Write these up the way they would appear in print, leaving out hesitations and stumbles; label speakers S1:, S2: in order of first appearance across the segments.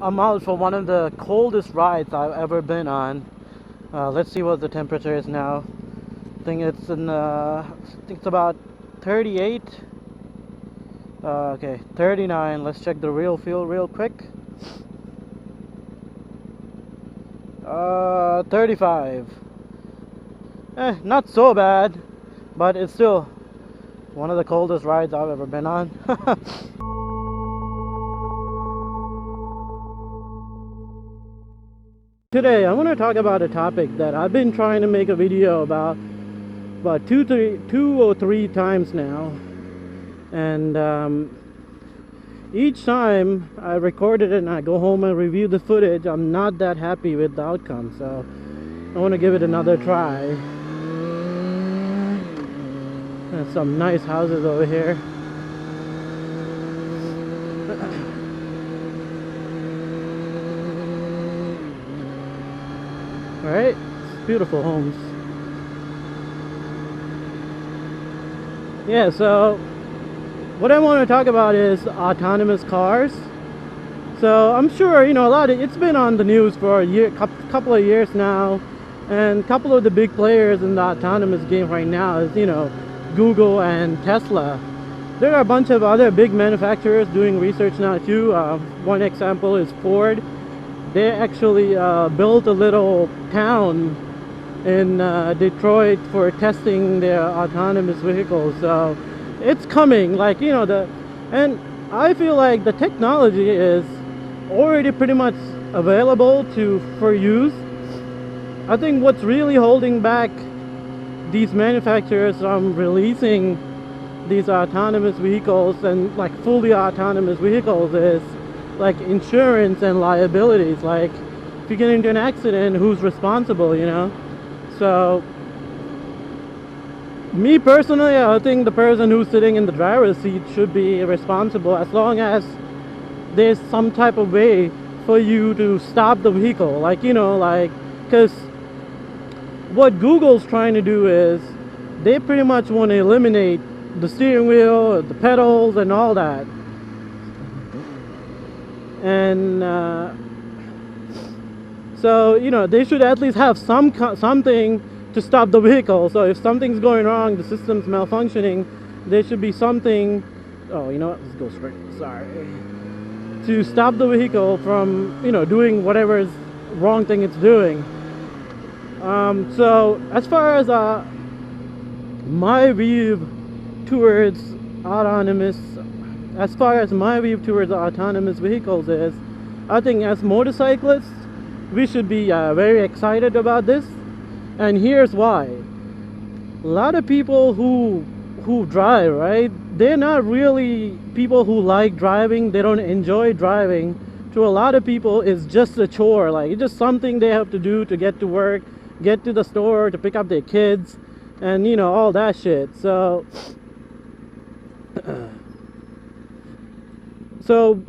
S1: I'm out for one of the coldest rides I've ever been on. Let's see what the temperature is now. I think it's about 38. Okay, 39. Let's check the real fuel real quick. 35. Not so bad, but it's still one of the coldest rides I've ever been on. Today I want to talk about a topic that I've been trying to make a video about two or three times now, and each time I record it and I go home and review the footage, I'm not that happy with the outcome, so I want to give it another try. There's some nice houses over here. Right? It's beautiful homes. Yeah, so what I want to talk about is autonomous cars. So I'm sure, it's been on the news for a couple of years now, and a couple of the big players in the autonomous game right now is, Google and Tesla. There are a bunch of other big manufacturers doing research now too. One example is Ford. They actually built a little town in Detroit for testing their autonomous vehicles. So it's coming, and I feel like the technology is already pretty much available for use. I think what's really holding back these manufacturers from releasing these autonomous vehicles and fully autonomous vehicles is insurance and liabilities. Like, if you get into an accident, who's responsible, So me personally, I think the person who's sitting in the driver's seat should be responsible, as long as there's some type of way for you to stop the vehicle. Because what Google's trying to do is they pretty much want to eliminate the steering wheel, the pedals, and all that. And so they should at least have something to stop the vehicle. So if something's going wrong, the system's malfunctioning, there should be something. Oh, you know what? Let's go straight. Sorry. To stop the vehicle from doing whatever wrong thing it's doing. So as far as my view towards autonomous vehicles is, I think as motorcyclists we should be very excited about this, and here's why. A lot of people who drive, right, they're not really people who like driving. They don't enjoy driving. To a lot of people, it's just a chore. It's just something they have to do to get to work, get to the store, to pick up their kids, and all that shit. So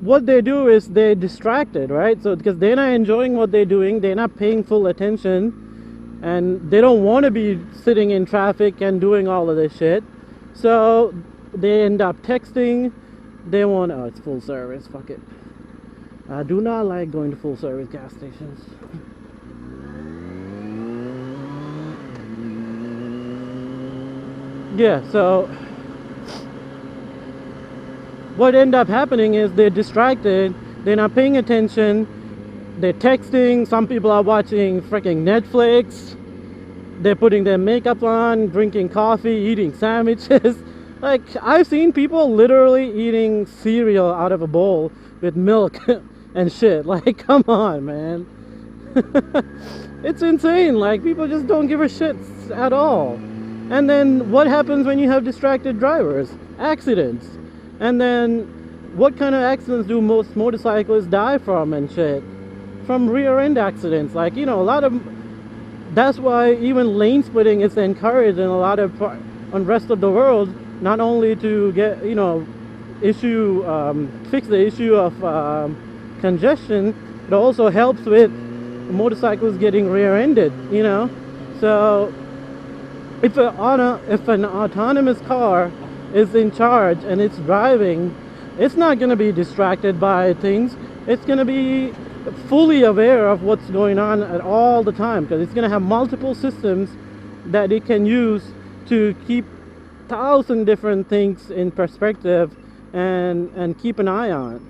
S1: what they do is they're distracted, right? So because they're not enjoying what they're doing, they're not paying full attention, and they don't want to be sitting in traffic and doing all of this shit. So they end up texting. They want, oh, it's full service, fuck it. I do not like going to full service gas stations. Yeah, so what end up happening is they're distracted, they're not paying attention, they're texting. Some people are watching freaking Netflix, they're putting their makeup on, drinking coffee, eating sandwiches. I've seen people literally eating cereal out of a bowl with milk and shit. Come on, man. It's insane. People just don't give a shit at all. And then what happens when you have distracted drivers? Accidents. And then what kind of accidents do most motorcyclists die from and shit? From rear end accidents. A lot of, that's why even lane splitting is encouraged in a lot of on rest of the world, not only to get fix the issue of congestion, it also helps with motorcycles getting rear-ended. So if an autonomous car is in charge and it's driving, it's not going to be distracted by things. it's gonna be fully aware of what's going on at all the time, because it's gonna have multiple systems that it can use to keep thousand different things in perspective and keep an eye on.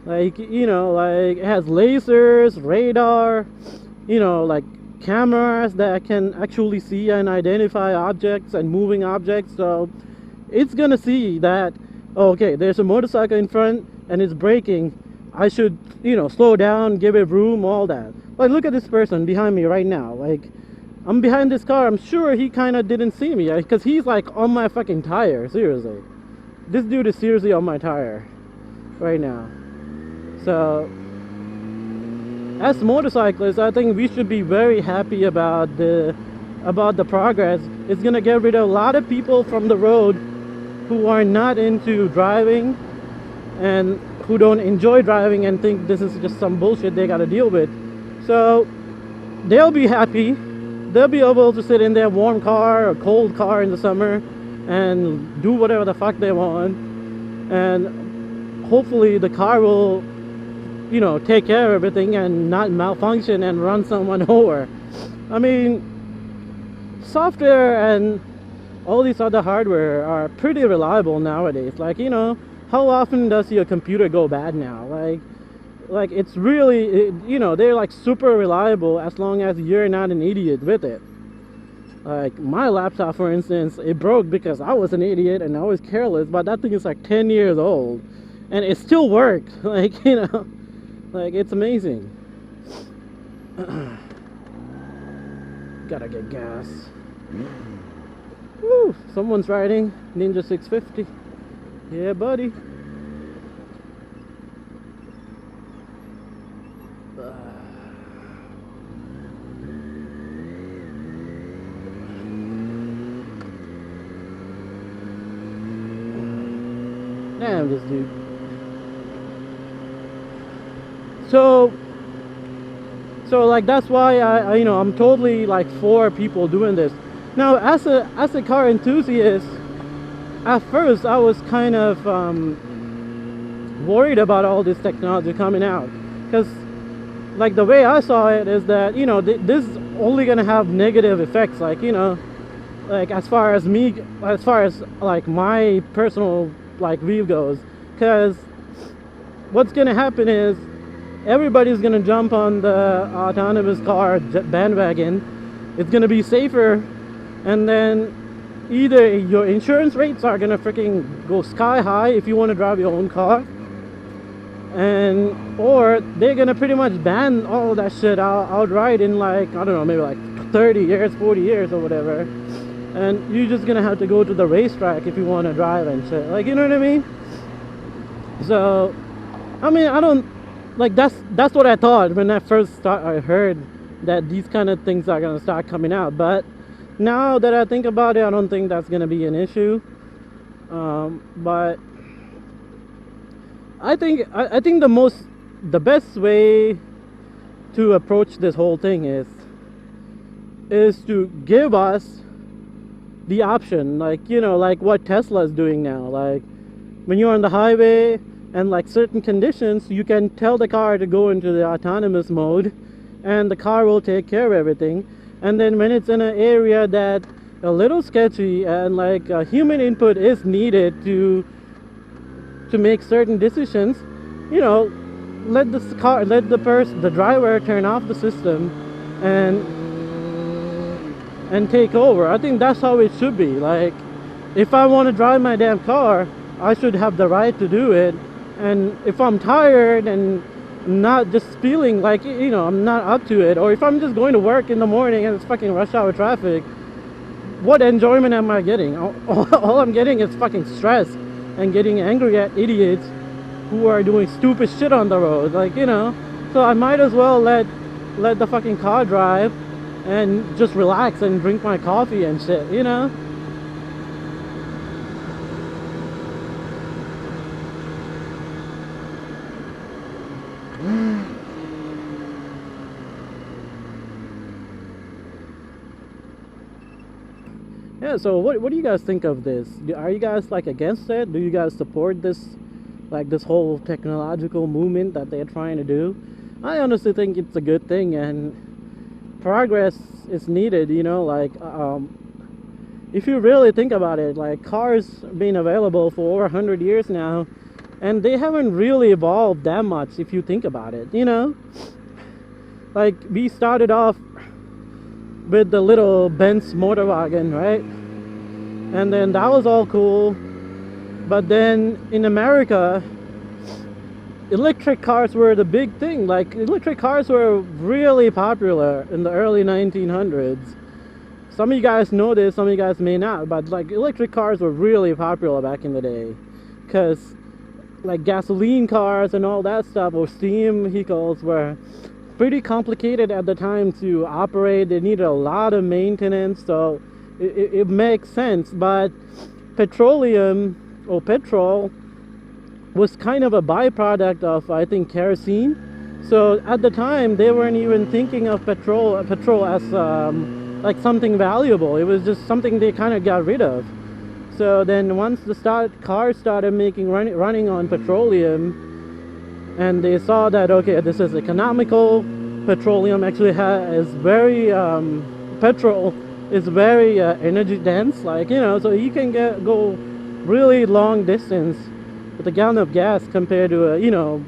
S1: Like, like it has lasers, radar, like cameras that can actually see and identify objects and moving objects. So it's gonna see that, okay, there's a motorcycle in front and it's braking. I should, slow down, give it room, all that. Like, look at this person behind me right now. Like, I'm behind this car. I'm sure he kind of didn't see me, because he's like on my fucking tire. Seriously, this dude is seriously on my tire right now. So as motorcyclists, I think we should be very happy about the progress. It's gonna get rid of a lot of people from the road who are not into driving and who don't enjoy driving and think this is just some bullshit they gotta deal with. So they'll be happy. They'll be able to sit in their warm car or cold car in the summer and do whatever the fuck they want. And hopefully the car will, take care of everything and not malfunction and run someone over. I mean, software and all these other hardware are pretty reliable nowadays. Like, how often does your computer go bad now? Like it's really, they're like super reliable as long as you're not an idiot with it. Like my laptop, for instance, it broke because I was an idiot and I was careless, but that thing is like 10 years old and it still worked. Like, like it's amazing. Gotta get gas. Woo, someone's riding Ninja 650. Yeah, buddy. Damn this dude. So like that's why I I'm totally like for people doing this. Now as a car enthusiast, at first I was kind of worried about all this technology coming out, because like the way I saw it is that this is only gonna have negative effects, like like as far as like my personal like view goes, because what's gonna happen is everybody's gonna jump on the autonomous car bandwagon. It's gonna be safer, and then either your insurance rates are gonna freaking go sky high if you want to drive your own car, or they're gonna pretty much ban all of that shit outright in like, I don't know, maybe like 30 years, 40 years or whatever, and you're just gonna have to go to the racetrack if you want to drive and shit, like, you know what I mean? So I mean, I don't like, that's what I thought when I first I heard that these kind of things are gonna start coming out. But now that I think about it, I don't think that's gonna be an issue. But I think the best way to approach this whole thing is to give us the option, like like what Tesla is doing now. Like when you're on the highway and like certain conditions, you can tell the car to go into the autonomous mode and the car will take care of everything. And then when it's in an area that a little sketchy and like human input is needed to make certain decisions, let the driver turn off the system and take over. I think that's how it should be. Like, if I want to drive my damn car, I should have the right to do it. And if I'm tired and not just feeling like, I'm not up to it, or if I'm just going to work in the morning and it's fucking rush hour traffic, what enjoyment am I getting? All I'm getting is fucking stress and getting angry at idiots who are doing stupid shit on the road, like, so I might as well let the fucking car drive and just relax and drink my coffee and shit, Yeah, so what do you guys think of this? Are you guys like against it? Do you guys support this like this whole technological movement that they're trying to do. I honestly think it's a good thing, and progress is needed, you know, like if you really think about it, like cars being available for over 100 years now, and they haven't really evolved that much if you think about it, you know. Like we started off with the little Benz motor wagon, right? And then that was all cool. But then in America, electric cars were the big thing. Like electric cars were really popular in the early 1900s. Some of you guys know this, some of you guys may not, but like electric cars were really popular back in the day, because like gasoline cars and all that stuff, or steam vehicles, were pretty complicated at the time to operate. They needed a lot of maintenance, so it makes sense. But petroleum, or petrol, was kind of a byproduct of, I think, kerosene. So at the time they weren't even thinking of petrol as like something valuable. It was just something they kind of got rid of. So then once the cars started running on petroleum, and they saw that, okay, this is economical. Petroleum actually is very petrol is very energy dense, like, you know, so you can go really long distance with a gallon of gas compared to you know,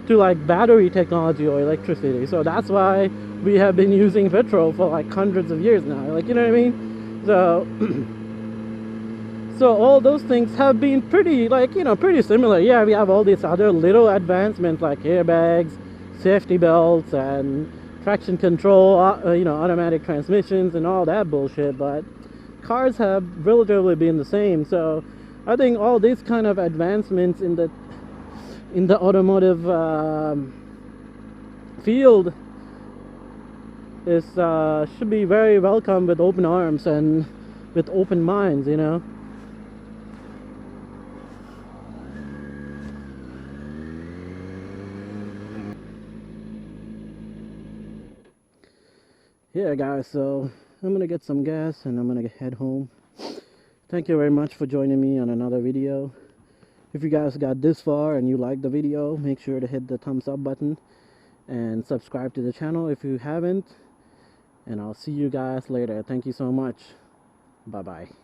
S1: to like battery technology or electricity. So that's why we have been using petrol for like hundreds of years now, like, you know what I mean? So so all those things have been pretty, like, you know, pretty similar. Yeah, we have all these other little advancements like airbags, safety belts, and traction control, you know, automatic transmissions and all that bullshit, but cars have relatively been the same. So I think all these kind of advancements in the automotive field is should be very welcome with open arms and with open minds, you know. Yeah guys, so I'm gonna get some gas and I'm gonna head home. Thank you very much for joining me on another video. If you guys got this far and you liked the video, make sure to hit the thumbs up button and subscribe to the channel if you haven't, and I'll see you guys later. Thank you so much. Bye bye.